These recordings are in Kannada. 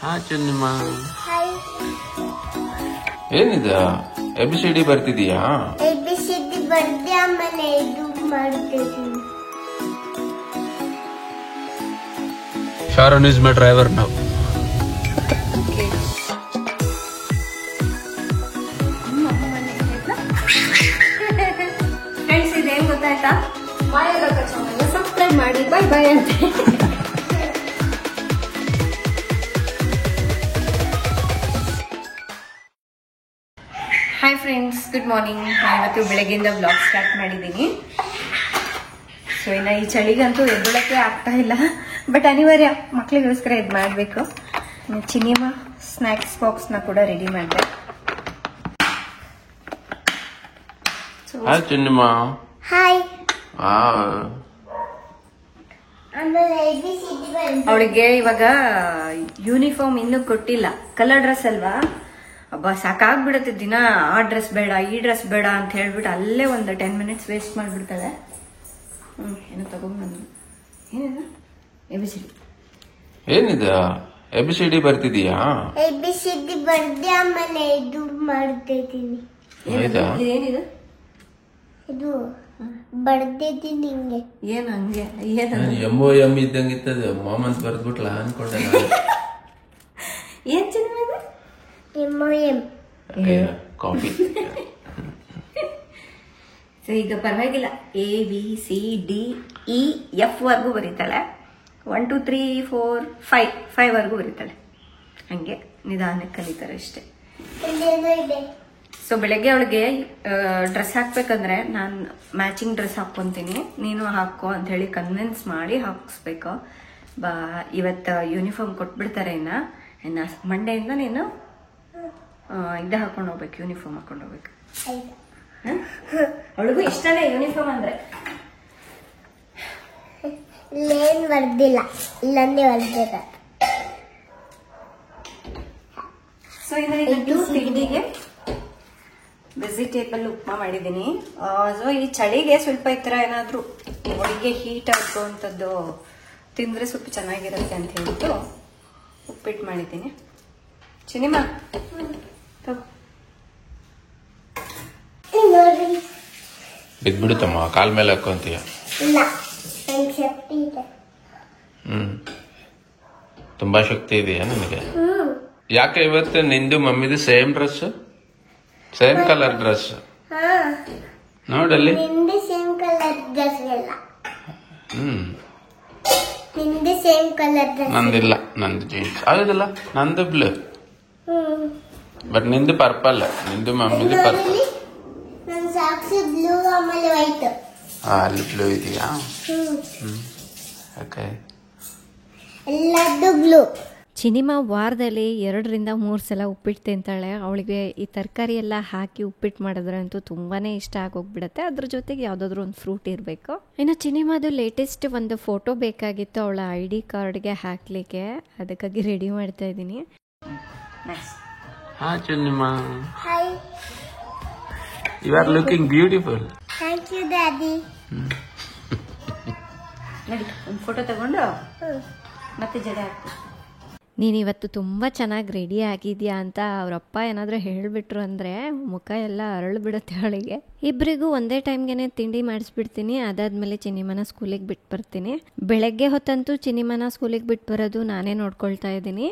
ಹಾ ಚನ್ನಿಮ್ಮ, ಹಾಯ್. ಏನಿದ ABCD ಬರ್ತಿದೀಯಾ? ABCD ಬರ್ದೆ ಆಮೇಲೆ ಇದು ಮಾಡ್ತಿದ್ದೀನಿ. Sharon is my driver now. Friends, ಇದೇನ್ ಗೊತ್ತಾಯ್ತಾ? ಮಾಯಲೋಕ ಚಾನಲ್ ಸಬ್ಸ್ಕ್ರೈಬ್ ಮಾಡಿ, ಬೈ ಬೈ ಅಂತ. Hi friends, good morning. ನಾನು ಇವತ್ತು ಬೆಳಗ್ಗೆಯಿಂದ ವ್ಲಾಗ್ ಸ್ಟಾರ್ಟ್ ಮಾಡಿದ್ದೀನಿ. ಸೊ ಇನ್ನು ಈ ಚಳಿಗಂತೂ ಎದ್ದೊಳಕ್ಕೆ ಆಗ್ತಾ ಇಲ್ಲ, ಬಟ್ ಅನಿವಾರ್ಯ, ಮಕ್ಳಿಗೋಸ್ಕರ ಇದು ಮಾಡಬೇಕು. ಚಿನ್ನಿಮ ಸ್ನ್ಯಾಕ್ಸ್ ಬಾಕ್ಸ್ನ ಕೂಡ ರೆಡಿ ಮಾಡಿದೆ. ಹಾಯ್ ಚನ್ನಿಮ್ಮ. ಹಾಯ್. ಆ ಆಮೇಲೆ ABCD ಬರ್ದೆ. ಅವಳಿಗೆ ಇವಾಗ ಯೂನಿಫಾರ್ಮ್ ಇನ್ನೂ ಕೊಟ್ಟಿಲ್ಲ, ಕಲರ್ ಡ್ರೆಸ್ ಅಲ್ವಾ. ಅಬ್ಬಾ ಸಾಕಾಗ್ಬಿಡುತ್ತೆ, ದಿನ ಆ ಡ್ರೆಸ್ ಬೇಡ ಈ ಡ್ರೆಸ್ ಬೇಡ ಅಂತ ಹೇಳ್ಬಿಟ್ಟು ಅಲ್ಲೇ ಒಂದು 10 ಮಿನಿಟ್ಸ್ ವೇಸ್ಟ್ ಮಾಡ್ಬಿಡ್ತಾಳೆ. ಏನೋ ತಗೊಂಡ್ಬಂದು ಏನಿದೆ ABCD. ಏನಿದ ABCD ಬರ್ತಿದೀಯಾ? ABCD ಬರ್ದೆ ಆಮೇಲೆ ಇದು ಮಾಡ್ತಿದ್ದೀನಿ. ಹೌದಾ? ಇದೇನಿದೆ? ಇದು ಬರ್ದಿದ್ದೀನಿ ಹಿಂಗೆ. ಏನು ಹಂಗೆ? ಏನು MOM ಇದ್ದಂಗಿತ್ತದ, ಮಾಮಂತ್ ಬರ್ದ್ಬಿಟ್ಲ ಅನ್ಕೊಂಡೆ ನಾನು. ಏನ್ ಚೆನ್ನಾಗಿದೆ? MOM. ಕಾಫಿ. ಸೊ ಈಗ ಪರವಾಗಿಲ್ಲ, ABCDEF ವರ್ಗೂ ಬರೀತಾಳೆ. 1 2 3 4 5 ವರ್ಗೂ ಬರೀತಾಳೆ. ಹಂಗೆ ನಿಧಾನಕ್ಕೆ ಕಲಿತಾರೆ ಅಷ್ಟೇ. ಇಲ್ಲೇನೋ ಇದೆ. ಸೊ ಬೆಳಗ್ಗೆ ಅವಳಿಗೆ ಡ್ರೆಸ್ ಹಾಕ್ಬೇಕಂದ್ರೆ ನಾನು ಮ್ಯಾಚಿಂಗ್ ಡ್ರೆಸ್ ಹಾಕ್ಕೊಂತೀನಿ, ನೀನು ಹಾಕೋ ಅಂತ ಹೇಳಿ ಕನ್ವಿನ್ಸ್ ಮಾಡಿ ಹಾಕಿಸ್ಬೇಕು. ಇವತ್ತು ಯೂನಿಫಾರ್ಮ್ ಕೊಟ್ಬಿಡ್ತಾರೆ. ಇನ್ನು ಮಂಡೆಯಿಂದ ನೀನು ಇದು ಹಾಕೊಂಡು ಹೋಗ್ಬೇಕು, ಯೂನಿಫಾರ್ಮ್ ಹಾಕೊಂಡು ಹೋಗ್ಬೇಕು. ಅವಳಿಗೂ ಇಷ್ಟನೇ ಯೂನಿಫಾರ್ಮ್ ಅಂದ್ರೆ. ಇಲ್ಲೇನ್ ಬರ್ದಿಲ್ಲ, ಇಲ್ಲಂದೇ ಬರ್ದಿಲ್ಲ. ಸೊ ಇದು ತಿಂಡಿಗೆ ವೆಜಿಟೇಬಲ್ ಉಪ್ಮಾ ಮಾಡಿದ್ದೀನಿ. ಸೊ ಈ ಚಳಿಗೆ ಸ್ವಲ್ಪ ಈ ಥರ ಏನಾದರೂ ಹೊಡಿಗೆ ಹೀಟ್ ಹಾಕುವಂಥದ್ದು ತಿಂದರೆ ಸ್ವಲ್ಪ ಚೆನ್ನಾಗಿರುತ್ತೆ ಅಂತ ಹೇಳ್ಬಿಟ್ಟು ಉಪ್ಪಿಟ್ಟು ಮಾಡಿದ್ದೀನಿ. ಚಿನಿಮಾ ನೋಡ್ರಿ, ಬಿದ್ಬಿಡುತ್ತಮ್ಮ, ಕಾಲ್ ಮೇಲೆ ಹಾಕೊಂತೀಯ. ಇಲ್ಲ ನಂಗೆ ಶಕ್ತಿ ಇದೆ. ತುಂಬಾ ಶಕ್ತಿ ಇದೆಯಾ ನಿನಗೆ? ಯಾಕೆ ಇವತ್ತು ನಿಂದು ಮಮ್ಮಿದು same dress, same colour dress ಹಾ, ನೋಡಲ್ಲಿ. ನಿಂದು ಸೇಮ್ ಕಲರ್ ಡ್ರೆಸ್ ಇಲ್ಲ. ಹ್ಮ್ ನಿಂದು ಸೇಮ್ ಕಲರ್ ಡ್ರೆಸ್. ನಂದಿಲ್ಲ, ನಂದು ಜೀನ್ಸ್. ಹೌದಲ್ಲ, ನಂದು ಬ್ಲೂ, ಬಟ್ ನಿಂದು ಪರ್ಪಲ್. ನಿಂದು ಮಮ್ಮಿದು ಪರ್ಪಲ್. ನನ್ನ ಸಾಕ್ಸ್ ಬ್ಲೂ ಆಮೇಲೆ ವೈಟ್. ಅಲ್ಲಿ ಬ್ಲೂ ಇದೆಯಾ? ಓಕೆ. ಎಲ್ಲದ್ದು ಬ್ಲೂ. ಚಿನಿಮಾ ವಾರದಲ್ಲಿ 2 ರಿಂದ 3 ಸಲ ಉಪ್ಪಿಟ್ಟು ತಿಂತಾಳೆ. ಅವಳಿಗೆ ಈ ತರಕಾರಿ ಎಲ್ಲ ಹಾಕಿ ಉಪ್ಪಿಟ್ಟು ಮಾಡಿದ್ರಂತೂ ತುಂಬಾನೇ ಇಷ್ಟ ಆಗೋಗ್ಬಿಡತ್ತೆ. ಅದ್ರ ಜೊತೆಗೆ ಯಾವುದಾದ್ರೂ ಒಂದು ಫ್ರೂಟ್ ಇರಬೇಕು. ಇನ್ನು ಚಿನಿಮಾದು ಲೇಟೆಸ್ಟ್ ಒಂದು ಫೋಟೋ ಬೇಕಾಗಿತ್ತು ಅವಳ ID ಕಾರ್ಡ್ಗೆ ಹಾಕ್ಲಿಕ್ಕೆ, ಅದಕ್ಕಾಗಿ ರೆಡಿ ಮಾಡ್ತಾ ಇದ್ದೀನಿ. ಹಾ ಚನ್ನಿಮ್ಮ, hi. You are looking beautiful. Thank you daddy. ನೋಡಿ, ಒಂದು ಫೋಟೋ ತಗೊಂಡು ಮತ್ತೆ ಜಡೆ ಹಾಕ್ತೀನಿ. ನೀನಿವತ್ತು ತುಂಬ ಚೆನ್ನಾಗಿ ರೆಡಿ ಆಗಿದೆಯಾ ಅಂತ ಅವರಪ್ಪ ಏನಾದರೂ ಹೇಳಿಬಿಟ್ರು ಅಂದರೆ ಮುಖ ಎಲ್ಲ ಅರಳಿಬಿಡುತ್ತೆ ಅವಳಿಗೆ. ಇಬ್ಬರಿಗೂ ಒಂದೇ ಟೈಮ್ಗೆ ತಿಂಡಿ ಮಾಡಿಸ್ಬಿಡ್ತೀನಿ. ಅದಾದಮೇಲೆ ಚಿನಿಮನ ಸ್ಕೂಲಿಗೆ ಬಿಟ್ಟು ಬರ್ತೀನಿ. ಬೆಳಗ್ಗೆ ಹೊತ್ತಂತೂ ಚಿನಿಮನ ಸ್ಕೂಲಿಗೆ ಬಿಟ್ಟು ಬರೋದು ನಾನೇ ನೋಡ್ಕೊಳ್ತಾ ಇದ್ದೀನಿ.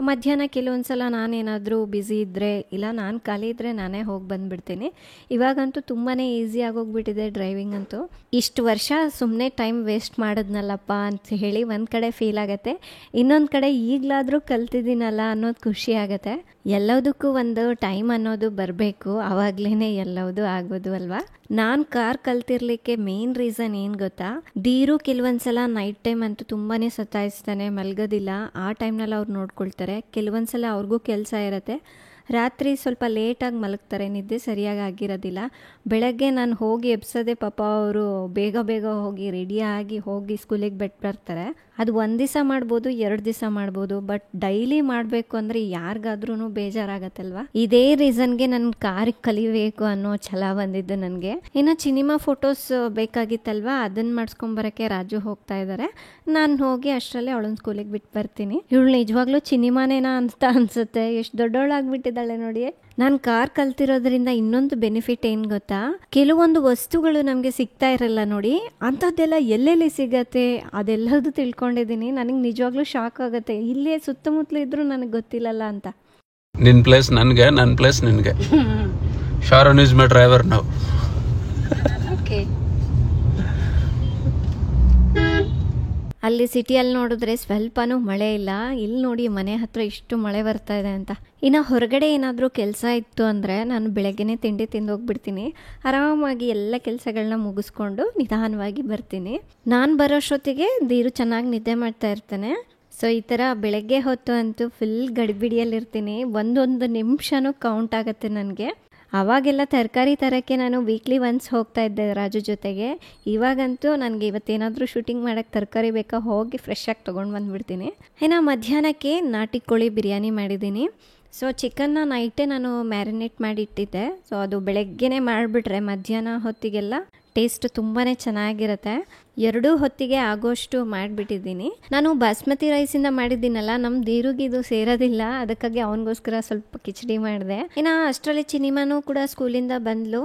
ಮಧ್ಯಾಹ್ನ ಕೆಲವೊಂದ್ಸಲ ನಾನೇನಾದರೂ ಬ್ಯುಸಿ ಇದ್ದರೆ ಇಲ್ಲ ನಾನು ಖಾಲಿ ಇದ್ದರೆ ನಾನೇ ಹೋಗಿ ಬಂದುಬಿಡ್ತೀನಿ. ಇವಾಗಂತೂ ತುಂಬಾ ಈಸಿ ಆಗೋಗ್ಬಿಟ್ಟಿದೆ ಡ್ರೈವಿಂಗ್ ಅಂತೂ. ಇಷ್ಟು ವರ್ಷ ಸುಮ್ಮನೆ ಟೈಮ್ ವೇಸ್ಟ್ ಮಾಡಿದ್ನಲ್ಲಪ್ಪ ಅಂತ ಹೇಳಿ ಒಂದು ಕಡೆ ಫೀಲ್ ಆಗುತ್ತೆ, ಇನ್ನೊಂದು ಕಡೆ ಈಗಲಾದರೂ ಕಲ್ತಿದ್ದೀನಲ್ಲ ಅನ್ನೋದು ಖುಷಿ ಆಗುತ್ತೆ. ಎಲ್ಲದಕ್ಕೂ ಒಂದು ಟೈಮ್ ಅನ್ನೋದು ಬರಬೇಕು, ಆವಾಗ್ಲೇ ಎಲ್ಲವುದು ಆಗೋದು ಅಲ್ವಾ. ನಾನು ಕಾರ್ ಕಲ್ತಿರ್ಲಿಕ್ಕೆ ಮೇನ್ ರೀಸನ್ ಏನು ಗೊತ್ತಾ, ದೀರು ಕೆಲವೊಂದ್ಸಲ ನೈಟ್ ಟೈಮ್ ಅಂತೂ ತುಂಬಾನೇ ಸತಾಯಿಸ್ತಾನೆ, ಮಲ್ಗೋದಿಲ್ಲ. ಆ ಟೈಮ್ನಲ್ಲಿ ಅವ್ರು ನೋಡ್ಕೊಳ್ತಾರೆ. ಕೆಲವೊಂದ್ಸಲ ಅವ್ರಿಗೂ ಕೆಲಸ ಇರುತ್ತೆ, ರಾತ್ರಿ ಸ್ವಲ್ಪ ಲೇಟಾಗಿ ಮಲಗ್ತಾರೆ, ನಿದ್ದೆ ಸರಿಯಾಗಿ ಆಗಿರೋದಿಲ್ಲ. ಬೆಳಗ್ಗೆ ನಾನು ಹೋಗಿ ಎಬ್ಸೋದೆ ಪಾಪ ಅವರು ಬೇಗ ಬೇಗ ಹೋಗಿ ರೆಡಿಯಾಗಿ ಹೋಗಿ ಸ್ಕೂಲಿಗೆ ಬಿಟ್ಟು ಬರ್ತಾರೆ. ಅದು 1 ದಿವಸ ಮಾಡ್ಬೋದು, 2 ದಿವಸ ಮಾಡ್ಬೋದು, ಬಟ್ ಡೈಲಿ ಮಾಡಬೇಕು ಅಂದರೆ ಯಾರಿಗಾದ್ರೂ ಬೇಜಾರಾಗತ್ತಲ್ವಾ. ಇದೇ ರೀಸನ್ಗೆ ನನ್ನ ಕಾರ್ ಕಲಿಬೇಕು ಅನ್ನೋ ಛಲ ಬಂದಿದ್ದು ನನಗೆ. ಇನ್ನು ಸಿನಿಮಾ ಫೋಟೋಸ್ ಬೇಕಾಗಿತ್ತಲ್ವಾ, ಅದನ್ನು ಮಾಡಿಸ್ಕೊಂಬರೋಕ್ಕೆ ರಾಜು ಹೋಗ್ತಾ ಇದ್ದಾರೆ. ನಾನು ಹೋಗಿ ಅಷ್ಟರಲ್ಲೇ ಅವಳನ್ನ ಸ್ಕೂಲಿಗೆ ಬಿಟ್ಟು ಬರ್ತೀನಿ. ಇವಳು ನಿಜವಾಗ್ಲೂ ಸಿನಿಮಾನೇನಾ ಅಂತ ಅನ್ಸುತ್ತೆ, ಎಷ್ಟು ದೊಡ್ಡವಳಾಗ್ಬಿಟ್ಟಿದ್ದಾಳೆ ನೋಡಿ. ನಾನು ಕಾರ್ ಕಲ್ತಿರೋದ್ರಿಂದ ಇನ್ನೊಂದು ಬೆನಿಫಿಟ್ ಏನು ಗೊತ್ತಾ, ಕೆಲವೊಂದು ವಸ್ತುಗಳು ನಮಗೆ ಸಿಗ್ತಾ ಇರಲ್ಲ ನೋಡಿ, ಅಂಥದ್ದೆಲ್ಲ ಎಲ್ಲೆಲ್ಲಿ ಸಿಗತ್ತೆ ಅದೆಲ್ಲದು ತಿಳ್ಕೊಂಡಿದ್ದೀನಿ. ನನಗೆ ನಿಜವಾಗ್ಲೂ ಶಾಕ್ ಆಗುತ್ತೆ, ಇಲ್ಲೇ ಸುತ್ತಮುತ್ತಲು ಇದ್ರೂ ನನಗೆ ಗೊತ್ತಿಲ್ಲಲ್ಲ ಅಂತ. ನಿನ್ ಪ್ಲೇಸ್ ನನಗೆ, ನನ್ನ ಪ್ಲೇಸ್ ನಿನಗೆ. ಶಾರೋನ್ ಇಸ್ ಮೈ ಡ್ರೈವರ್ ನಾವು. ಓಕೆ. ಅಲ್ಲಿ ಸಿಟಿಯಲ್ಲಿ ನೋಡಿದ್ರೆ ಸ್ವಲ್ಪನೂ ಮಳೆ ಇಲ್ಲ. ಇಲ್ಲಿ ನೋಡಿ ಮನೆ ಹತ್ರ ಇಷ್ಟು ಮಳೆ ಬರ್ತಾ ಇದೆ ಅಂತ. ಇನ್ನು ಹೊರಗಡೆ ಏನಾದರೂ ಕೆಲಸ ಇತ್ತು ಅಂದರೆ ನಾನು ಬೆಳಗ್ಗೆನೇ ತಿಂಡಿ ತಿಂದು ಹೋಗ್ಬಿಡ್ತೀನಿ. ಆರಾಮಾಗಿ ಎಲ್ಲ ಕೆಲಸಗಳನ್ನ ಮುಗಿಸ್ಕೊಂಡು ನಿಧಾನವಾಗಿ ಬರ್ತೀನಿ. ನಾನು ಬರೋಷ್ಟೊತ್ತಿಗೆ ದೀರು ಚೆನ್ನಾಗಿ ನಿದ್ದೆ ಮಾಡ್ತಾ ಇರ್ತಾನೆ. ಸೊ ಈ ಥರ ಬೆಳಗ್ಗೆ ಹೊತ್ತು ಅಂತೂ ಫುಲ್ ಗಡಿಬಿಡಿಯಲ್ಲಿರ್ತೀನಿ. ಒಂದೊಂದು ನಿಮಿಷನೂ ಕೌಂಟ್ ಆಗುತ್ತೆ ನನಗೆ. ಆವಾಗೆಲ್ಲ ತರಕಾರಿ ತರೋಕ್ಕೆ ನಾನು ವೀಕ್ಲಿ ಒನ್ಸ್ ಹೋಗ್ತಾ ಇದ್ದೆ ರಾಜು ಜೊತೆಗೆ. ಇವಾಗಂತೂ ನನಗೆ ಇವತ್ತೇನಾದರೂ ಶೂಟಿಂಗ್ ಮಾಡೋಕ್ಕೆ ತರಕಾರಿ ಬೇಕಾ, ಹೋಗಿ ಫ್ರೆಶ್ ಆಗಿ ತೊಗೊಂಡು ಬಂದುಬಿಡ್ತೀನಿ. ಇನ್ನು ಮಧ್ಯಾಹ್ನಕ್ಕೆ ನಾಟಿ ಕೋಳಿ ಬಿರಿಯಾನಿ ಮಾಡಿದ್ದೀನಿ. ಸೊ ಚಿಕನ್ನ ನೈಟೇ ನಾನು ಮ್ಯಾರಿನೇಟ್ ಮಾಡಿ ಇಟ್ಟಿದ್ದೆ. ಸೊ ಅದು ಬೆಳಗ್ಗೆನೇ ಮಾಡಿಬಿಟ್ರೆ ಮಧ್ಯಾಹ್ನ ಹೊತ್ತಿಗೆಲ್ಲ ಟೇಸ್ಟ್ ತುಂಬಾ ಚೆನ್ನಾಗಿರುತ್ತೆ. 2 ಹೊತ್ತಿಗೆ ಆಗೋಷ್ಟು ಮಾಡಿಬಿಟ್ಟಿದ್ದೀನಿ. ನಾನು ಬಾಸ್ಮತಿ ರೈಸಿಂದ ಮಾಡಿದ್ದೀನಲ್ಲ, ನಮ್ಮ ದೀರುಗೆ ಇದು ಸೇರೋದಿಲ್ಲ, ಅದಕ್ಕಾಗಿ ಅವನಿಗೋಸ್ಕರ ಸ್ವಲ್ಪ ಕಿಚಡಿ ಮಾಡಿದೆ. ಇನ್ನು ಅಷ್ಟರಲ್ಲಿ ಚಿನಿಮಾನು ಕೂಡ ಸ್ಕೂಲಿಂದ ಬಂದ್ಲು.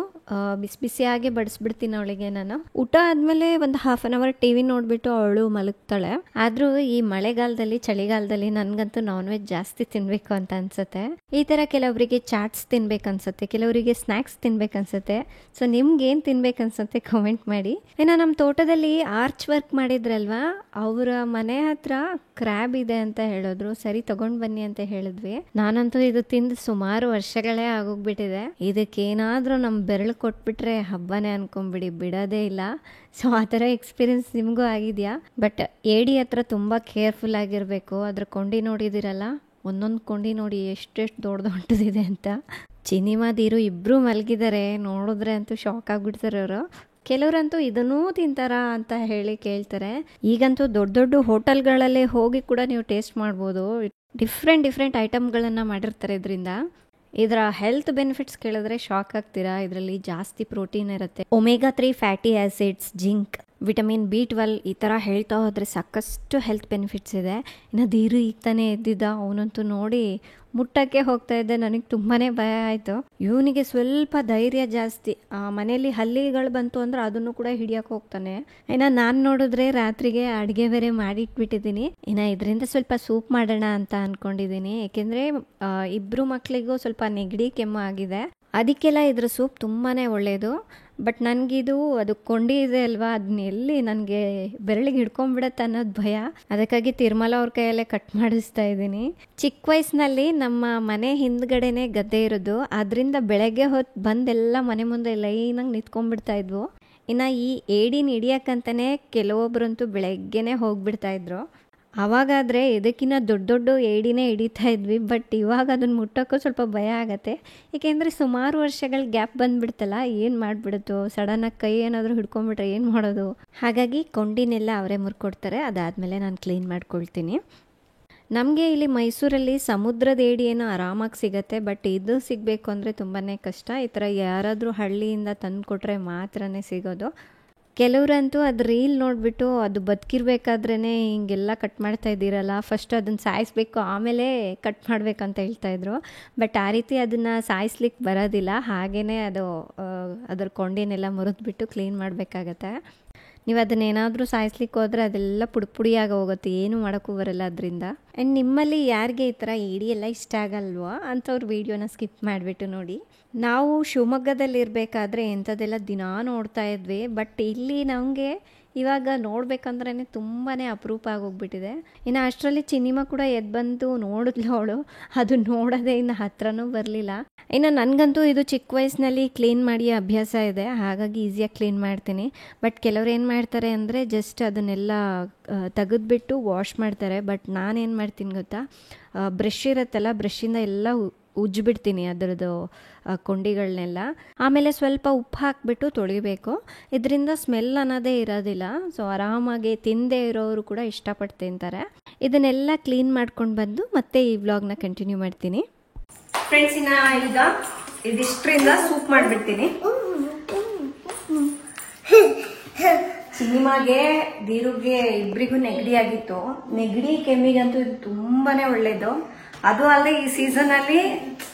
ಬಿಸಿ ಬಿಸಿಯಾಗಿ ಬಡಿಸ್ಬಿಡ್ತೀನಿ ಅವಳಿಗೆ ನಾನು. ಊಟ ಆದಮೇಲೆ ಒಂದು 1/2 ಅವರ್ ಟಿ ವಿ ನೋಡಿಬಿಟ್ಟು ಅವಳು ಮಲಗ್ತಾಳೆ. ಆದರೂ ಈ ಮಳೆಗಾಲದಲ್ಲಿ, ಚಳಿಗಾಲದಲ್ಲಿ ನನಗಂತೂ ನಾನ್ ವೆಜ್ ಜಾಸ್ತಿ ತಿನ್ನಬೇಕು ಅಂತ ಅನ್ಸುತ್ತೆ. ಈ ಥರ ಕೆಲವರಿಗೆ ಚಾಟ್ಸ್ ತಿನ್ಬೇಕು ಅನ್ಸುತ್ತೆ, ಕೆಲವರಿಗೆ ಸ್ನ್ಯಾಕ್ಸ್ ತಿನ್ಬೇಕು ಅನ್ಸುತ್ತೆ. ಸೊ ನಿಮ್ಗೆ ಏನು ತಿನ್ಬೇಕು ಅನ್ಸುತ್ತೆ ಕಮೆಂಟ್ ಮಾಡಿ. ಇನ್ನು ನಮ್ಮ ತೋಟದಲ್ಲಿ ಆರ್ಚ್ ವರ್ಕ್ ಮಾಡಿದ್ರಲ್ವಾ, ಅವರ ಮನೆ ಹತ್ರ ಕ್ರ್ಯಾಬ್ ಇದೆ ಅಂತ ಹೇಳಿದ್ರು. ಸರಿ ತಗೊಂಡ್ ಬನ್ನಿ ಅಂತ ಹೇಳಿದ್ವಿ. ನಾನಂತೂ ಇದು ತಿಂದು ಸುಮಾರು ವರ್ಷಗಳೇ ಆಗೋಗ್ಬಿಟ್ಟಿದೆ. ಇದಕ್ಕೇನಾದ್ರೂ ನಮ್ಮ ಬೆರಳು ಕೊಟ್ಬಿಟ್ರೆ ಹಬ್ಬನೇ ಅನ್ಕೊಂಬಿಡಿ, ಬಿಡೋದೇ ಇಲ್ಲ. ಸೊ ಆ ಥರ ಎಕ್ಸ್ಪೀರಿಯನ್ಸ್ ನಿಮಗೂ ಆಗಿದೆಯಾ? ಬಟ್ ಏಡಿ ಹತ್ರ ತುಂಬ ಕೇರ್ಫುಲ್ ಆಗಿರಬೇಕು. ಅದ್ರ ಕೊಂಡಿ ನೋಡಿದಿರಲ್ಲ, ಒಂದೊಂದು ಕೊಂಡಿ ನೋಡಿ ಎಷ್ಟೆಷ್ಟು ದೊಡ್ಡದಿದೆ ಅಂತ. ಚಿನಿಮಾದೀರು ಇಬ್ಬರು ಮಲಗಿದ್ದಾರೆ, ನೋಡಿದ್ರೆ ಅಂತೂ ಶಾಕ್ ಆಗಿಬಿಡ್ತಾರೆ ಅವರು. ಕೆಲವರಂತೂ ಇದನ್ನೂ ತಿಂತಾರ ಅಂತ ಹೇಳಿ ಕೇಳ್ತಾರೆ. ಈಗಂತೂ ದೊಡ್ಡ ದೊಡ್ಡ ಹೋಟೆಲ್ಗಳಲ್ಲೇ ಹೋಗಿ ಕೂಡ ನೀವು ಟೇಸ್ಟ್ ಮಾಡ್ಬೋದು. ಡಿಫ್ರೆಂಟ್ ಐಟಮ್ಗಳನ್ನು ಮಾಡಿರ್ತಾರೆ ಇದರಿಂದ. ಇದರ ಹೆಲ್ತ್ ಬೆನಿಫಿಟ್ಸ್ ಕೇಳಿದ್ರೆ ಶಾಕ್ ಆಗ್ತೀರಾ. ಇದರಲ್ಲಿ ಜಾಸ್ತಿ ಪ್ರೋಟೀನ್ ಇರುತ್ತೆ, omega 3 fatty acids, zinc, vitamin B12 ಈ ಥರ ಹೇಳ್ತಾ ಹೋದರೆ ಸಾಕಷ್ಟು ಹೆಲ್ತ್ ಬೆನಿಫಿಟ್ಸ್ ಇದೆ. ಇನ್ನು ದೀರು ಈಗ ತಾನೇ ಎದ್ದಿದ್ದ, ಅವನಂತೂ ನೋಡಿ ಮುಟ್ಟಕ್ಕೆ ಹೋಗ್ತಾ ಇದ್ದೆ. ನನಗೆ ತುಂಬಾ ಭಯ ಆಯಿತು. ಇವನಿಗೆ ಸ್ವಲ್ಪ ಧೈರ್ಯ ಜಾಸ್ತಿ. ಮನೇಲಿ ಹಲ್ಲಿಗಳು ಬಂತು ಅಂದ್ರೆ ಅದನ್ನು ಕೂಡ ಹಿಡಿಯೋಕೆ ಹೋಗ್ತಾನೆ. ಇನ್ನು ನಾನು ನೋಡಿದ್ರೆ ರಾತ್ರಿಗೆ ಅಡುಗೆ ಬೇರೆ ಮಾಡಿಟ್ಬಿಟ್ಟಿದ್ದೀನಿ. ಇನ್ನು ಇದರಿಂದ ಸ್ವಲ್ಪ ಸೂಪ್ ಮಾಡೋಣ ಅಂತ ಅಂದ್ಕೊಂಡಿದ್ದೀನಿ. ಏಕೆಂದರೆ ಇಬ್ಬರು ಮಕ್ಕಳಿಗೂ ಸ್ವಲ್ಪ ನೆಗಡಿ ಕೆಮ್ಮು ಆಗಿದೆ. ಅದಕ್ಕೆಲ್ಲ ಇದ್ರ ಸೂಪ್ ತುಂಬಾ ಒಳ್ಳೆಯದು. ಬಟ್ ನನಗಿದು ಅದು ಕೊಂಡಿ ಇದೆ ಅಲ್ವಾ, ಅದನ್ನ ಎಲ್ಲಿ ನನಗೆ ಬೆರಳಿಗೆ ಹಿಡ್ಕೊಂಡ್ಬಿಡತ್ತೆ ಅನ್ನೋದು ಭಯ. ಅದಕ್ಕಾಗಿ ತಿರುಮಲ ಅವ್ರ ಕೈಯಲ್ಲೇ ಕಟ್ ಮಾಡಿಸ್ತಾ ಇದ್ದೀನಿ. ಚಿಕ್ಕ ವಯಸ್ಸಿನಲ್ಲಿ ನಮ್ಮ ಮನೆ ಹಿಂದ್ಗಡೆನೆ ಗದ್ದೆ ಇರೋದು, ಅದರಿಂದ ಬೆಳಗ್ಗೆ ಹೊತ್ತು ಬಂದೆಲ್ಲ ಮನೆ ಮುಂದೆ ಲೈನಾಗಿ ನಿಂತ್ಕೊಂಡ್ಬಿಡ್ತಾ ಇದ್ವು. ಇನ್ನು ಈ ಏಡಿನ ಹಿಡಿಯೋಕ್ಕಂತಲೇ ಕೆಲವೊಬ್ಬರಂತೂ ಬೆಳಗ್ಗೆನೇ ಹೋಗ್ಬಿಡ್ತಾ ಇದ್ರು. ಆವಾಗಾದರೆ ಇದಕ್ಕಿಂತ ದೊಡ್ಡ ಏಡಿನೇ ಹಿಡಿತಾ ಇದ್ವಿ. ಬಟ್ ಇವಾಗ ಅದನ್ನು ಮುಟ್ಟೋಕ್ಕೂ ಸ್ವಲ್ಪ ಭಯ ಆಗುತ್ತೆ. ಏಕೆಂದರೆ ಸುಮಾರು ವರ್ಷಗಳ ಗ್ಯಾಪ್ ಬಂದುಬಿಡ್ತಲ್ಲ, ಏನು ಮಾಡಿಬಿಡುತ್ತೋ, ಸಡನ್ನಾಗಿ ಕೈ ಏನಾದರೂ ಹಿಡ್ಕೊಂಡ್ಬಿಟ್ರೆ ಏನು ಮಾಡೋದು. ಹಾಗಾಗಿ ಕೊಂಡಿನೆಲ್ಲ ಅವರೇ ಮುರ್ಕೊಡ್ತಾರೆ. ಅದಾದಮೇಲೆ ನಾನು ಕ್ಲೀನ್ ಮಾಡ್ಕೊಳ್ತೀನಿ. ನಮಗೆ ಇಲ್ಲಿ ಮೈಸೂರಲ್ಲಿ ಸಮುದ್ರದ ಏಡಿ ಏನೋ ಆರಾಮಾಗಿ ಸಿಗುತ್ತೆ. ಬಟ್ ಇದು ಸಿಗಬೇಕು ಅಂದರೆ ತುಂಬಾ ಕಷ್ಟ. ಈ ಥರ ಯಾರಾದರೂ ಹಳ್ಳಿಯಿಂದ ತಂದು ಕೊಟ್ಟರೆ ಮಾತ್ರನೇ ಸಿಗೋದು. ಕೆಲವರಂತೂ ಅದು ರೀಲ್ ನೋಡಿಬಿಟ್ಟು ಅದು ಬದುಕಿರ್ಬೇಕಾದ್ರೇ ಹಿಂಗೆಲ್ಲ ಕಟ್ ಮಾಡ್ತಾ ಇದ್ದೀರಲ್ಲ, ಫಸ್ಟ್ ಅದನ್ನು ಸಾಯಿಸ್ಬೇಕು ಆಮೇಲೆ ಕಟ್ ಮಾಡಬೇಕಂತ ಹೇಳ್ತಾಯಿದ್ರು. ಬಟ್ ಆ ರೀತಿ ಅದನ್ನು ಸಾಯಿಸ್ಲಿಕ್ಕೆ ಬರೋದಿಲ್ಲ. ಹಾಗೆಯೇ ಅದರ ಕೊಂಡಿನೆಲ್ಲ ಮುರಿದ್ಬಿಟ್ಟು ಕ್ಲೀನ್ ಮಾಡಬೇಕಾಗತ್ತೆ. ನೀವು ಅದನ್ನೇನಾದರೂ ಸಾಯಿಸ್ಲಿಕ್ಕೆ ಹೋದರೆ ಅದೆಲ್ಲ ಪುಡಿಯಾಗಿ ಹೋಗುತ್ತೆ, ಏನೂ ಮಾಡೋಕ್ಕೂ ಬರಲ್ಲ ಅದರಿಂದ. ಆ್ಯಂಡ್ ನಿಮ್ಮಲ್ಲಿ ಯಾರಿಗೆ ಈ ಥರ ಏಡಿ ಎಲ್ಲ ಇಷ್ಟ ಆಗಲ್ವೋ ಅಂಥವ್ರು ವೀಡಿಯೋನ ಸ್ಕಿಪ್ ಮಾಡಿಬಿಟ್ಟು ನೋಡಿ. ನಾವು ಶಿವಮೊಗ್ಗದಲ್ಲಿರಬೇಕಾದ್ರೆ ಇಂಥದ್ದೆಲ್ಲ ದಿನಾ ನೋಡ್ತಾ ಇದ್ವಿ. ಬಟ್ ಇಲ್ಲಿ ನಮಗೆ ಇವಾಗ ನೋಡ್ಬೇಕಂದ್ರೇ ತುಂಬಾ ಅಪರೂಪ ಆಗೋಗ್ಬಿಟ್ಟಿದೆ. ಇನ್ನು ಅಷ್ಟರಲ್ಲಿ ಚಿನಿಮಾ ಕೂಡ ಎದ್ದು ಬಂದು ನೋಡಿದ್ಲು ಅವಳು. ಅದು ನೋಡೋದೇ ಇನ್ನು ಹತ್ರನೂ ಬರಲಿಲ್ಲ. ಇನ್ನು ನನಗಂತೂ ಇದು ಚಿಕ್ಕ ವಯಸ್ಸಿನಲ್ಲಿ ಕ್ಲೀನ್ ಮಾಡಿ ಅಭ್ಯಾಸ ಇದೆ, ಹಾಗಾಗಿ ಈಸಿಯಾಗಿ ಕ್ಲೀನ್ ಮಾಡ್ತೀನಿ. ಬಟ್ ಕೆಲವ್ರು ಏನು ಮಾಡ್ತಾರೆ ಅಂದರೆ ಜಸ್ಟ್ ಅದನ್ನೆಲ್ಲ ತೆಗೆದ್ಬಿಟ್ಟು ವಾಶ್ ಮಾಡ್ತಾರೆ. ಬಟ್ ನಾನೇನು ಮಾಡ್ತೀನಿ ಗೊತ್ತಾ, ಬ್ರಷ್ ಇರುತ್ತಲ್ಲ, ಬ್ರಷಿಂದ ಎಲ್ಲ ಉಜ್ಜಿಬಿಡ್ತೀನಿ ಅದರದ್ದು ಕೊಂಡಿಗಳನ್ನೆಲ್ಲ. ಆಮೇಲೆ ಸ್ವಲ್ಪ ಉಪ್ಪು ಹಾಕಿಬಿಟ್ಟು ತೊಳಿಬೇಕು. ಇದರಿಂದ ಸ್ಮೆಲ್ ಅನ್ನೋದೇ ಇರೋದಿಲ್ಲ. ಸೊ ಆರಾಮಾಗಿ ತಿಂದೇ ಇರೋರು ಕೂಡ ಇಷ್ಟಪಟ್ಟು ತಿಂತಾರೆ. ಇದನ್ನೆಲ್ಲ ಕ್ಲೀನ್ ಮಾಡ್ಕೊಂಡು ಬಂದು ಮತ್ತೆ ಈ ವ್ಲಾಗ್ನ ಕಂಟಿನ್ಯೂ ಮಾಡ್ತೀನಿ. ಫ್ರೆಂಡ್ಸ್, ಈಗ ಇದಿಷ್ಟರಿಂದ ಸೂಪ್ ಮಾಡಿಬಿಡ್ತೀನಿ. ಸಿನಿಮಾಗೆ ದೀರುಗೆ ಇಬ್ಬರಿಗೂ ನೆಗಡಿ ಆಗಿತ್ತು. ನೆಗಡಿ ಕೆಮ್ಮಿಗಂತೂ ಇದು ತುಂಬಾನೇ ಒಳ್ಳೇದು. ಅದು ಅಲ್ಲದೆ ಈ ಸೀಸನ್ ಅಲ್ಲಿ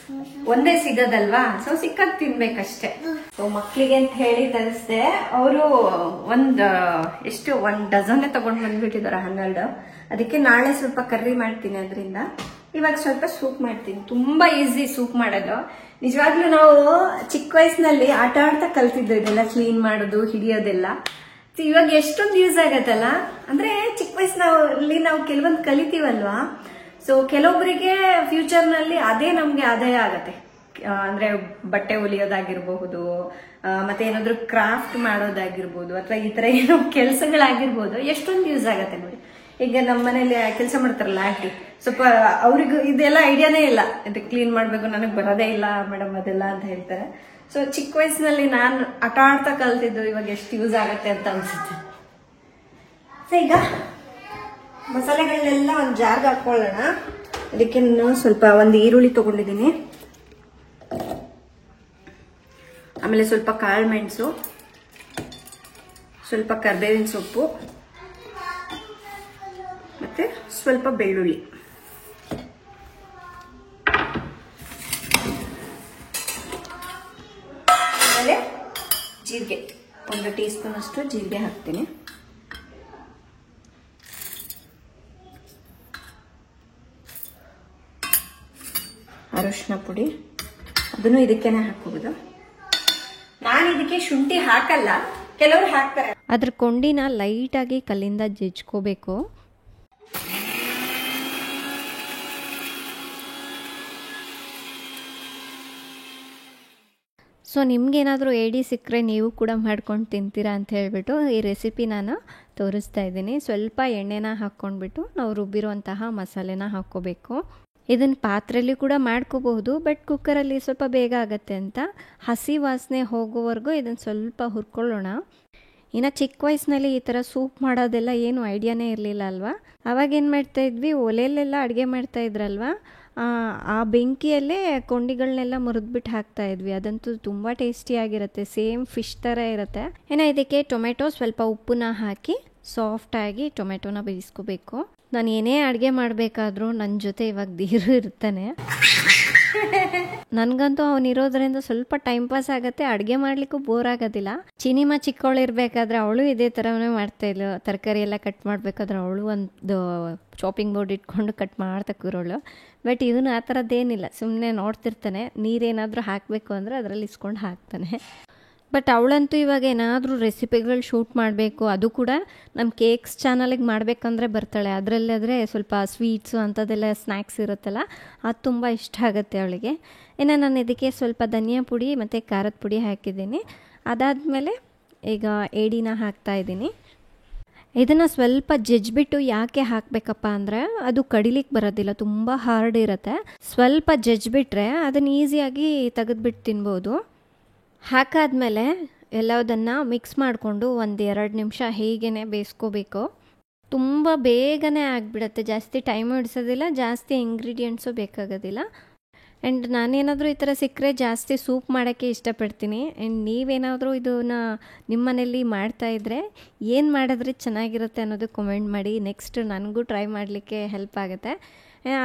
ಒಂದೇ ಸಿಗೋದಲ್ವಾ, ಸೊ ಸಿಕ್ಕಾಗ ತಿನ್ಬೇಕಷ್ಟೇ. ಸೊ ಮಕ್ಳಿಗೆ ಅಂತ ಹೇಳಿ ತರಿಸ್ದೆ. ಅವರು ಒಂದ್ ಡಜನ್ ತಗೊಂಡ್ ಬಂದ್ಬಿಟ್ಟಿದಾರೆ, 12. ಅದಕ್ಕೆ ನಾಳೆ ಸ್ವಲ್ಪ ಕರ್ರಿ ಮಾಡ್ತೀನಿ. ಅದರಿಂದ ಇವಾಗ ಸ್ವಲ್ಪ ಸೂಪ್ ಮಾಡ್ತೀನಿ. ತುಂಬಾ ಈಸಿ ಸೂಪ್ ಮಾಡೋದು. ನಿಜವಾಗ್ಲೂ ನಾವು ಚಿಕ್ಕ ವಯಸ್ಸಿನಲ್ಲಿ ಆಟ ಆಡ್ತಾ ಕಲ್ತಿದ್ದು ಇದೆಲ್ಲ, ಕ್ಲೀನ್ ಮಾಡೋದು, ಹಿಡಿಯೋದೆಲ್ಲ. ಇವಾಗ ಎಷ್ಟೊಂದು ಯೂಸ್ ಆಗತ್ತಲ್ಲ. ಅಂದ್ರೆ ಚಿಕ್ಕ ವಯಸ್ಸಿನಲ್ಲಿ ನಾವು ಕೆಲವೊಂದು ಕಲಿತೀವಲ್ವಾ, ಸೊ ಕೆಲವೊಬ್ಬರಿಗೆ ಫ್ಯೂಚರ್ ನಲ್ಲಿ ಅದೇ ನಮ್ಗೆ ಆದಾಯ ಆಗತ್ತೆ. ಅಂದ್ರೆ ಬಟ್ಟೆ ಹೊಲಿಯೋದಾಗಿರ್ಬಹುದು, ಮತ್ತೆ ಏನಾದ್ರು ಕ್ರಾಫ್ಟ್ ಮಾಡೋದಾಗಿರ್ಬೋದು, ಅಥವಾ ಈ ತರ ಏನೋ ಕೆಲಸಗಳಾಗಿರ್ಬೋದು. ಎಷ್ಟೊಂದು ಯೂಸ್ ಆಗತ್ತೆ ನೋಡಿ. ಈಗ ನಮ್ಮ ಮನೇಲಿ ಕೆಲಸ ಮಾಡ್ತಾರಲ್ಲ ಆಂಟಿ, ಸ್ವಲ್ಪ ಅವ್ರಿಗೂ ಇದೆಲ್ಲ ಐಡಿಯಾನೇ ಇಲ್ಲ. ಇದು ಕ್ಲೀನ್ ಮಾಡ್ಬೇಕು, ನನಗೆ ಬರೋದೇ ಇಲ್ಲ ಮೇಡಮ್ ಅದೆಲ್ಲ ಅಂತ ಹೇಳ್ತಾರೆ. ಸೊ ಚಿಕ್ಕ ವಯಸ್ಸಿನಲ್ಲಿ ನಾನು ಆಟ ಆಡ್ತಾ ಕಲ್ತಿದ್ದು ಇವಾಗ ಎಷ್ಟು ಯೂಸ್ ಆಗತ್ತೆ ಅಂತ ಅನ್ಸುತ್ತೆ. ಸೊ ಈಗ ಮಸಾಲೆಗಳನ್ನೆಲ್ಲ ಒಂದು ಜಾರ್ಗೆ ಹಾಕೊಳ್ಳೋಣ. ಅದಕ್ಕೆ ನಾನು ಸ್ವಲ್ಪ ಒಂದು ಈರುಳ್ಳಿ ತಗೊಂಡಿದ್ದೀನಿ, ಆಮೇಲೆ ಸ್ವಲ್ಪ ಕಾಳು ಮೆಣಸು, ಸ್ವಲ್ಪ ಕರಿಬೇವಿನ ಸೊಪ್ಪು, ಮತ್ತೆ ಸ್ವಲ್ಪ ಬೆಳ್ಳುಳ್ಳಿ, ಆಮೇಲೆ ಜೀರಿಗೆ, 1 ಟೀ ಸ್ಪೂನ್ ಅಷ್ಟು ಜೀರಿಗೆ ಹಾಕ್ತೀನಿ. ಅರಿಶಿನ ಪುಡಿ, ಅದನ್ನು ಇದಕ್ಕೇನೆ ಹಾಕೋದು. ನಾನು ಇದಕ್ಕೆ ಶುಂಠಿ ಹಾಕಲ್ಲ, ಕೆಲವರು ಹಾಕ್ತಾರೆ. ಅದ್ರ ಕೊಂಡಿನ ಲೈಟ್ ಆಗಿ ಕಲ್ಲಿಂದ ಜಜ್ಕೋಬೇಕು. ಸೊ ನಿಮ್ಗೇನಾದರೂ ಏಡಿ ಸಿಕ್ಕರೆ ನೀವು ಕೂಡ ಮಾಡ್ಕೊಂಡು ತಿಂತೀರಾ ಅಂತ ಹೇಳಿಬಿಟ್ಟು ಈ ರೆಸಿಪಿ ನಾನು ತೋರಿಸ್ತಾ ಇದ್ದೀನಿ. ಸ್ವಲ್ಪ ಎಣ್ಣೆನ ಹಾಕ್ಕೊಂಡ್ಬಿಟ್ಟು ನಾವು ರುಬ್ಬಿರುವಂತಹ ಮಸಾಲೆನ ಹಾಕ್ಕೋಬೇಕು. ಇದನ್ನು ಪಾತ್ರೆಯಲ್ಲಿ ಕೂಡ ಮಾಡ್ಕೋಬಹುದು, ಬಟ್ ಕುಕ್ಕರಲ್ಲಿ ಸ್ವಲ್ಪ ಬೇಗ ಆಗುತ್ತೆ ಅಂತ ಹಸಿ ವಾಸನೆ ಹೋಗೋವರೆಗೂ ಇದನ್ನು ಸ್ವಲ್ಪ ಹುರ್ಕೊಳ್ಳೋಣ. ಇನ್ನು ಚಿಕ್ಕ ವಯಸ್ಸಿನಲ್ಲಿ ಈ ಥರ ಸೂಪ್ ಮಾಡೋದೆಲ್ಲ ಏನು ಐಡಿಯಾನೇ ಇರಲಿಲ್ಲ ಅಲ್ವಾ. ಅವಾಗೇನು ಮಾಡ್ತಾಯಿದ್ವಿ, ಒಲೆಯಲ್ಲೆಲ್ಲ ಅಡುಗೆ ಮಾಡ್ತಾಯಿದ್ರಲ್ವ, ಆ ಬೆಂಕಿಯಲ್ಲೇ ಕೊಂಡಿಗಳನ್ನೆಲ್ಲ ಮುರಿದ್ಬಿಟ್ಟು ಹಾಕ್ತಾ ಇದ್ವಿ. ಅದಂತೂ ತುಂಬ ಟೇಸ್ಟಿಯಾಗಿರುತ್ತೆ, ಸೇಮ್ ಫಿಶ್ ಥರ ಇರುತ್ತೆ. ಏನೋ ಇದಕ್ಕೆ ಟೊಮೆಟೊ, ಸ್ವಲ್ಪ ಉಪ್ಪನ್ನ ಹಾಕಿ ಸಾಫ್ಟಾಗಿ ಟೊಮೆಟೊನ ಬೇಯಿಸ್ಕೋಬೇಕು. ನಾನು ಏನೇ ಅಡುಗೆ ಮಾಡಬೇಕಾದ್ರೂ ನನ್ನ ಜೊತೆ ಇವಾಗ ಧೀರು ಇರ್ತಾನೆ. ನನಗಂತೂ ಅವನಿರೋದ್ರಿಂದ ಸ್ವಲ್ಪ ಟೈಮ್ ಪಾಸ್ ಆಗುತ್ತೆ, ಅಡುಗೆ ಮಾಡ್ಲಿಕ್ಕೂ ಬೋರ್ ಆಗೋದಿಲ್ಲ. ಚಿನಿಮಾ ಚಿಕ್ಕವಳು ಇರಬೇಕಾದ್ರೆ ಅವಳು ಇದೇ ಥರನೇ ಮಾಡ್ತಾಯಿದ್ಲು. ತರಕಾರಿ ಎಲ್ಲ ಕಟ್ ಮಾಡಬೇಕಾದ್ರೆ ಅವಳು ಒಂದು ಚಾಪಿಂಗ್ ಬೋರ್ಡ್ ಇಟ್ಕೊಂಡು ಕಟ್ ಮಾಡ್ತಾ ಕೂರೋಳು. ಬಟ್ ಇವನು ಆ ಥರದ್ದೇನಿಲ್ಲ, ಸುಮ್ಮನೆ ನೋಡ್ತಿರ್ತಾನೆ. ನೀರೇನಾದರೂ ಹಾಕಬೇಕು ಅಂದರೆ ಅದರಲ್ಲಿ ಇಸ್ಕೊಂಡು ಹಾಕ್ತಾನೆ. ಬಟ್ ಅವಳಂತೂ ಇವಾಗ ಏನಾದರೂ ರೆಸಿಪಿಗಳು ಶೂಟ್ ಮಾಡಬೇಕು, ಅದು ಕೂಡ ನಮ್ಮ ಕೇಕ್ಸ್ ಚಾನಲಿಗೆ ಮಾಡಬೇಕಂದ್ರೆ ಬರ್ತಾಳೆ. ಅದರಲ್ಲಾದರೆ ಸ್ವಲ್ಪ ಸ್ವೀಟ್ಸು ಅಂಥದ್ದೆಲ್ಲ ಸ್ನ್ಯಾಕ್ಸ್ ಇರುತ್ತಲ್ಲ, ಅದು ತುಂಬ ಇಷ್ಟ ಆಗುತ್ತೆ ಅವಳಿಗೆ. ಇನ್ನು ನಾನು ಇದಕ್ಕೆ ಸ್ವಲ್ಪ ಧನಿಯಾ ಪುಡಿ ಮತ್ತು ಖಾರದ ಪುಡಿ ಹಾಕಿದ್ದೀನಿ. ಅದಾದಮೇಲೆ ಈಗ ಏಡಿನ ಹಾಕ್ತಾಯಿದ್ದೀನಿ. ಇದನ್ನು ಸ್ವಲ್ಪ ಜಜ್ಜಿಬಿಟ್ಟು ಯಾಕೆ ಹಾಕಬೇಕಪ್ಪ ಅಂದರೆ ಅದು ಕಡಿಲಿಕ್ಕೆ ಬರೋದಿಲ್ಲ, ತುಂಬ ಹಾರ್ಡ್ ಇರುತ್ತೆ. ಸ್ವಲ್ಪ ಜಜ್ಜಿಬಿಟ್ರೆ ಅದನ್ನು ಈಸಿಯಾಗಿ ತೆಗೆದುಬಿಟ್ಟು ತಿನ್ಬೋದು. ಹಾಕಾದ್ಮೇಲೆ ಎಲ್ಲದನ್ನು ಮಿಕ್ಸ್ ಮಾಡಿಕೊಂಡು 1-2 ನಿಮಿಷ ಹೀಗೇ ಬೇಯಿಸ್ಕೋಬೇಕು. ತುಂಬ ಬೇಗನೆ ಆಗಿಬಿಡುತ್ತೆ, ಜಾಸ್ತಿ ಟೈಮ್ ಹಿಡಿಸೋದಿಲ್ಲ, ಜಾಸ್ತಿ ಇಂಗ್ರೀಡಿಯೆಂಟ್ಸು ಬೇಕಾಗೋದಿಲ್ಲ. ಆ್ಯಂಡ್ ನಾನೇನಾದರೂ ಈ ಥರ ಸಿಕ್ಕರೆ ಜಾಸ್ತಿ ಸೂಪ್ ಮಾಡೋಕ್ಕೆ ಇಷ್ಟಪಡ್ತೀನಿ. ಆ್ಯಂಡ್ ನೀವೇನಾದರೂ ಇದನ್ನು ನಿಮ್ಮ ಮನೇಲಿ ಮಾಡ್ತಾಯಿದ್ರೆ ಏನು ಮಾಡಿದ್ರೆ ಚೆನ್ನಾಗಿರುತ್ತೆ ಅನ್ನೋದು ಕಮೆಂಟ್ ಮಾಡಿ. ನೆಕ್ಸ್ಟ್ ನನಗೂ ಟ್ರೈ ಮಾಡಲಿಕ್ಕೆ ಹೆಲ್ಪ್ ಆಗುತ್ತೆ.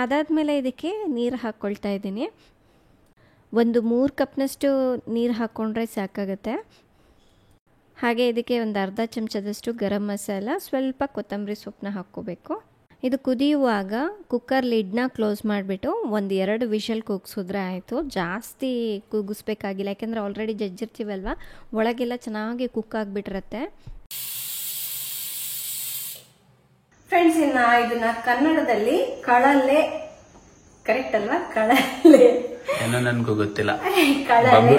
ಅದಾದಮೇಲೆ ಇದಕ್ಕೆ ನೀರು ಹಾಕ್ಕೊಳ್ತಾ ಇದ್ದೀನಿ. 3 ಕಪ್ನಷ್ಟು ನೀರು ಹಾಕ್ಕೊಂಡ್ರೆ ಸಾಕಾಗುತ್ತೆ. ಹಾಗೆ ಇದಕ್ಕೆ ಒಂದು ಅರ್ಧ ಚಮಚದಷ್ಟು ಗರಂ ಮಸಾಲ, ಸ್ವಲ್ಪ ಕೊತ್ತಂಬರಿ ಸೊಪ್ಪನ್ನ ಹಾಕ್ಕೋಬೇಕು. ಇದು ಕುದಿಯುವಾಗ ಕುಕ್ಕರ್ ಲಿಡ್ನ ಕ್ಲೋಸ್ ಮಾಡಿಬಿಟ್ಟು 1-2 ವಿಷಲ್ ಕೂಗಿಸಿದ್ರೆ ಆಯಿತು. ಜಾಸ್ತಿ ಕೂಗಿಸ್ಬೇಕಾಗಿಲ್ಲ, ಯಾಕೆಂದರೆ ಆಲ್ರೆಡಿ ಜಜ್ಜಿರ್ತೀವಲ್ವ, ಒಳಗೆಲ್ಲ ಚೆನ್ನಾಗಿ ಕುಕ್ ಆಗಿಬಿಟ್ಟಿರುತ್ತೆ. ಫ್ರೆಂಡ್ಸ್, ಇನ್ನು ಇದನ್ನ ಕನ್ನಡದಲ್ಲಿ ಕಳಲೆ, ಕರೆಕ್ಟ್ ಅಲ್ವಾ? ಕಳಲೆ ಏನೋ ನನಗೂ ಗೊತ್ತಿಲ್ಲ,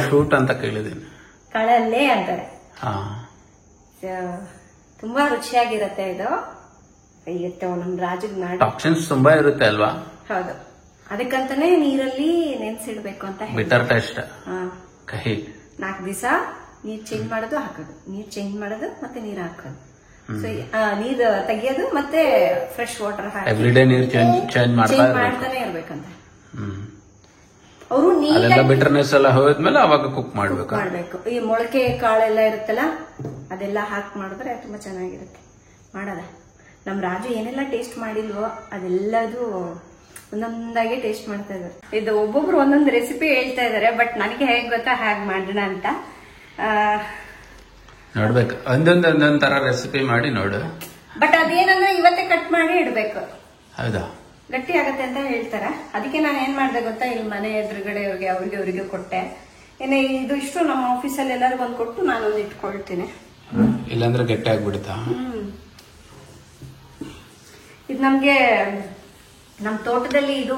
ಶೂಟ್ ಅಂತ ಕೇಳಿದ್ದೀನಿ. ಕಳಲೆ ಅಂತಾರೆ. ತುಂಬಾ ರುಚಿಯಾಗಿರುತ್ತೆ ಇದು. ಇವತ್ತು ನಮ್ಮ ರಾಜುಗ್ ಮಾಡಿ ಆಪ್ಷನ್ಸ್ ತುಂಬಾ ಇರುತ್ತೆ ಅಲ್ವಾ? ಹೌದು. ಅದಕ್ಕಂತಾನೆ ನೀರಲ್ಲಿ ನೆನ್ಸಿಡ್ಬೇಕು ಅಂತ ಬಿಟರ್ ಟೇಸ್ಟ್ ಹಾ ಕಹಿ 4 ದಿವಸ ನೀರ್ ಚೇಂಜ್ ಮಾಡೋದು ಹಾಕೋದು, ನೀರ್ ಚೇಂಜ್ ಮಾಡೋದು ಮತ್ತೆ ನೀರ್ ಹಾಕೋದು. ಸೊ ನೀರ್ ತೆಗಿಯೋದು ಮತ್ತೆ ಫ್ರೆಶ್ ವಾಟರ್ ಹಾಕಿ ಎವ್ರಿಡೇ ನೀರ್ ಚೇಂಜ್ ಮಾಡ್ತಾನೆ ಇರ್ಬೇಕಂತ. ಅವರು ಅದೆಲ್ಲ ಬಿಟರ್ನೆಸ್ ಎಲ್ಲ ಹೋದ್ಮೇಲೆ ಅವಾಗ ಕುಕ್ ಮಾಡ್ಬೇಕು. ಈ ಮೊಳಕೆ ಕಾಳೆಲ್ಲ ಇರುತ್ತಲ್ಲ ಅದೆಲ್ಲ ಹಾಕಿ ಮಾಡಿದ್ರೆ ತುಂಬಾ ಚೆನ್ನಾಗಿರುತ್ತೆ. ಮಾಡೋದ ನಮ್ ರಾಜು ಏನೆಲ್ಲ ಟೇಸ್ಟ್ ಮಾಡಿಲ್ವೋ ಅದೆಲ್ಲದು ಒಂದೊಂದಾಗಿ ಟೇಸ್ಟ್ ಮಾಡ್ತಾ ಇದ್ದಾರೆ. ಇದು ಒಬ್ಬೊಬ್ರು ಒಂದೊಂದು ರೆಸಿಪಿ ಹೇಳ್ತಾ ಇದಾರೆ, ಬಟ್ ನನಗೆ ಹೇಗ್ ಗೊತ್ತಾ ಹಾಗೆ ಮಾಡೋಣ ಅಂತ. ನೋಡ್ಬೇಕು, ಒಂದೊಂದ್ ತರ ರೆಸಿಪಿ ಮಾಡಿ ನೋಡು. ಬಟ್ ಅದೇನಂದ್ರೆ ಇವತ್ತೇ ಕಟ್ ಮಾಡಿ ಇಡ್ಬೇಕು, ಹೌದಾ, ಗಟ್ಟಿ ಆಗತ್ತೆ ಅಂತ ಹೇಳ್ತಾರೆ. ಅದಕ್ಕೆ ನಾನು ಏನ್ ಮಾಡ್ದೆ ಗೊತ್ತಾ, ಇಲ್ಲಿ ಮನೆ ಎದುರುಗಡೆ ಅವ್ರಿಗೆ ಕೊಟ್ಟೆ. ಏನೇ ಇದು ಇಷ್ಟು ನಮ್ಮ ಆಫೀಸಲ್ಲಿ ಎಲ್ಲರಿಗೂ ಒಂದ್ ಕೊಟ್ಟು ನಾನೊಂದು ಇಟ್ಕೊಳ್ತೀನಿ, ಇಲ್ಲಾಂದ್ರೆ ಗಟ್ಟಿ ಆಗ್ಬಿಡುತ್ತಾ. ಇದು ನಮ್ಗೆ ನಮ್ ತೋಟದಲ್ಲಿ ಇದು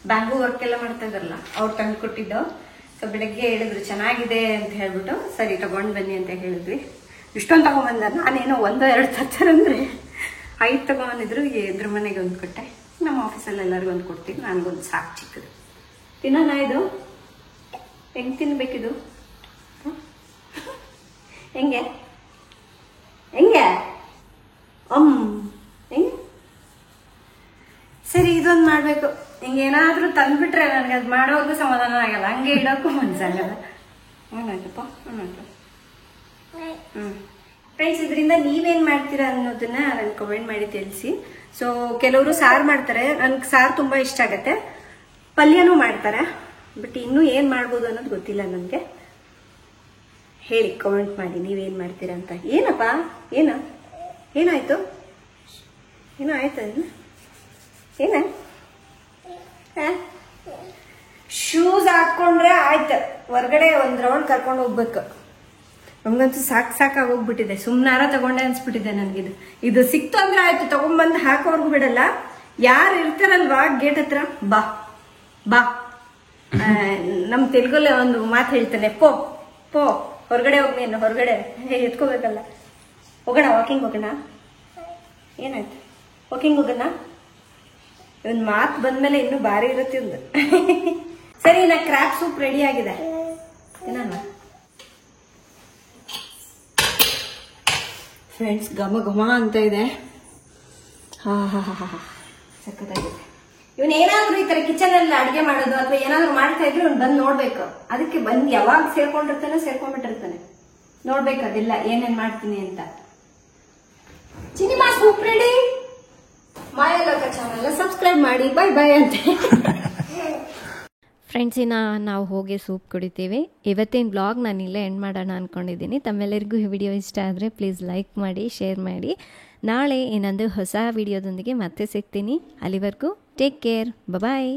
ಬ್ಯಾಂಬೂ ವರ್ಕ್ ಎಲ್ಲ ಮಾಡ್ತಾ ಇದಾರಲ್ಲ ಅವ್ರು ತಂದು ಕೊಟ್ಟಿದ್ದು. ಸೊ ಬೆಳಗ್ಗೆ ಹೇಳಿದ್ರು ಚೆನ್ನಾಗಿದೆ ಅಂತ ಹೇಳ್ಬಿಟ್ಟು, ಸರಿ ತಗೊಂಡ್ ಬನ್ನಿ ಅಂತ ಹೇಳಿದ್ವಿ. ಇಷ್ಟೊಂದು ತಗೊಂಡ್ಬಂದ, ನಾನೇನೋ 1-2 ತರ್ತಾರಂದ್ರೆ 5 ತಗೊಂಡಿದ್ರು. ಎದುರು ಮನೆಗೆ ಒಂದು ಕೊಟ್ಟೆ, ನಮ್ಮ ಆಫೀಸಲ್ಲಿ ಎಲ್ಲರಿಗೂ ಒಂದು ಕೊಡ್ತೀನಿ, ನನಗೊಂದು ಸಾಕು ಚಿಕ್ಕದು. ತಿನ್ನೋಣ ಇದು? ಹೆಂಗ್ ತಿನ್ಬೇಕಿದು? ಹೆಂಗೆ ಹೆಂಗೆ ಹೆಂಗೆ? ಸರಿ, ಇದೊಂದು ಮಾಡ್ಬೇಕು. ಹಿಂಗೇನಾದ್ರೂ ತಂದ್ಬಿಟ್ರೆ ನನಗೆ ಅದು ಮಾಡೋರ್ಗು ಸಮಾಧಾನ ಆಗಲ್ಲ, ಹಂಗೆ ಇಡೋಕ್ಕೂ ಮನ್ಸಾಗಲ್ಲ. ಹ್ಞೂನಪ್ಪ ಫ್ರೆಂಡ್ಸ್, ಇದರಿಂದ ನೀವೇನ್ ಮಾಡ್ತೀರಾ ಅನ್ನೋದನ್ನ ನನ್ಗೆ ಕಮೆಂಟ್ ಮಾಡಿ ತಿಳಿಸಿ. ಸೊ ಕೆಲವರು ಸಾರು ಮಾಡ್ತಾರೆ, ನನ್ಗೆ ಸಾರು ತುಂಬಾ ಇಷ್ಟ ಆಗತ್ತೆ. ಪಲ್ಯನೂ ಮಾಡ್ತಾರೆ, ಬಟ್ ಇನ್ನೂ ಏನ್ ಮಾಡ್ಬೋದು ಅನ್ನೋದು ಗೊತ್ತಿಲ್ಲ ನನಗೆ. ಹೇಳಿ, ಕಮೆಂಟ್ ಮಾಡಿ ನೀವೇನ್ ಮಾಡ್ತೀರಾ ಅಂತ. ಏನಪ್ಪ ಏನಾಯ್ತು? ಏನೋ ಆಯ್ತು ಏನ? ಶೂಸ್ ಹಾಕೊಂಡ್ರೆ ಆಯ್ತು, ಹೊರ್ಗಡೆ ಒಂದ್ ರೌಂಡ್ ಕರ್ಕೊಂಡು ಹೋಗ್ಬೇಕು. ನಮ್ಗಂತೂ ಸಾಕಾಗೋಗ್ಬಿಟ್ಟಿದೆ, ಸುಮ್ನಾರ ತಗೊಂಡೆ ಅನ್ಸ್ಬಿಟ್ಟಿದೆ ನನ್ಗಿದು. ಇದು ಸಿಕ್ತು ಅಂದ್ರೆ ಆಯ್ತು, ತಗೊಂಡ್ಬಂದು ಹಾಕೋರ್ಗು ಬಿಡಲ್ಲ. ಯಾರು ಇರ್ತಾರಲ್ವಾ ಗೇಟ್ ಹತ್ರ, ಬಾ ಬಾ ನಮ್ ತೆಲುಗಲ್ಲಿ ಒಂದು ಮಾತು ಹೇಳ್ತಾನೆ, ಪೋ ಪೋ ಹೊರಗಡೆ ಹೋಗ್, ನೀನು ಹೊರಗಡೆ ಎತ್ಕೋಬೇಕಲ್ಲ. ಹೋಗೋಣ, ವಾಕಿಂಗ್ ಹೋಗೋಣ. ಏನಾಯ್ತು, ವಾಕಿಂಗ್ ಹೋಗೋಣ? ಒಂದ್ ಮಾತು ಬಂದ್ಮೇಲೆ ಇನ್ನೂ ಭಾರಿ ಇರುತ್ತೆ ಒಂದು. ಸರಿ, ನಾ ಕ್ರ್ಯಾಬ್ ಸೂಪ್ ರೆಡಿ ಆಗಿದೆ, ಏನ ಫ್ರೆಂಡ್ಸ್? ಘಮ ಘಮ ಅಂತ ಇದೆ. ಹಾ ಸಖತ್ತಾಗಿದೆ. ಇವನ್ ಏನಾದ್ರು ಈ ತರ ಕಿಚನ್ ಅಲ್ಲಿ ಅಡ್ಗೆ ಮಾಡೋದು ಅಥವಾ ಏನಾದ್ರು ಮಾಡ್ತಾ ಇದ್ರೆ ಇವ್ನು ಬಂದ್ ನೋಡ್ಬೇಕು. ಅದಕ್ಕೆ ಬಂದ್ ಯಾವಾಗ ಸೇರ್ಕೊಂಡಿರ್ತಾನೆ ನೋಡ್ಬೇಕು ಅದೆಲ್ಲ ಏನೇನ್ ಮಾಡ್ತೀನಿ ಅಂತ. Cinema soup ready. Mayaloka channel subscribe ಮಾಡಿ, ಬೈ ಬೈ ಅಂತ. ಫ್ರೆಂಡ್ಸಿನ ನಾವು ಹೋಗಿ ಸೂಪ್ ಕುಡಿತೀವಿ. ಇವತ್ತಿನ ಬ್ಲಾಗ್ ನಾನು ಇಲ್ಲೇ ಎಂಡ್ ಮಾಡೋಣ ಅಂದ್ಕೊಂಡಿದ್ದೀನಿ. ತಮ್ಮೆಲ್ಲರಿಗೂ ಈ ವಿಡಿಯೋ ಇಷ್ಟ ಆದರೆ ಪ್ಲೀಸ್ ಲೈಕ್ ಮಾಡಿ, ಶೇರ್ ಮಾಡಿ. ನಾಳೆ ಇನ್ನೊಂದು ಹೊಸ ವಿಡಿಯೋದೊಂದಿಗೆ ಮತ್ತೆ ಸಿಗ್ತೀನಿ. ಅಲ್ಲಿವರೆಗೂ ಟೇಕ್ ಕೇರ್, ಬಾಯ್.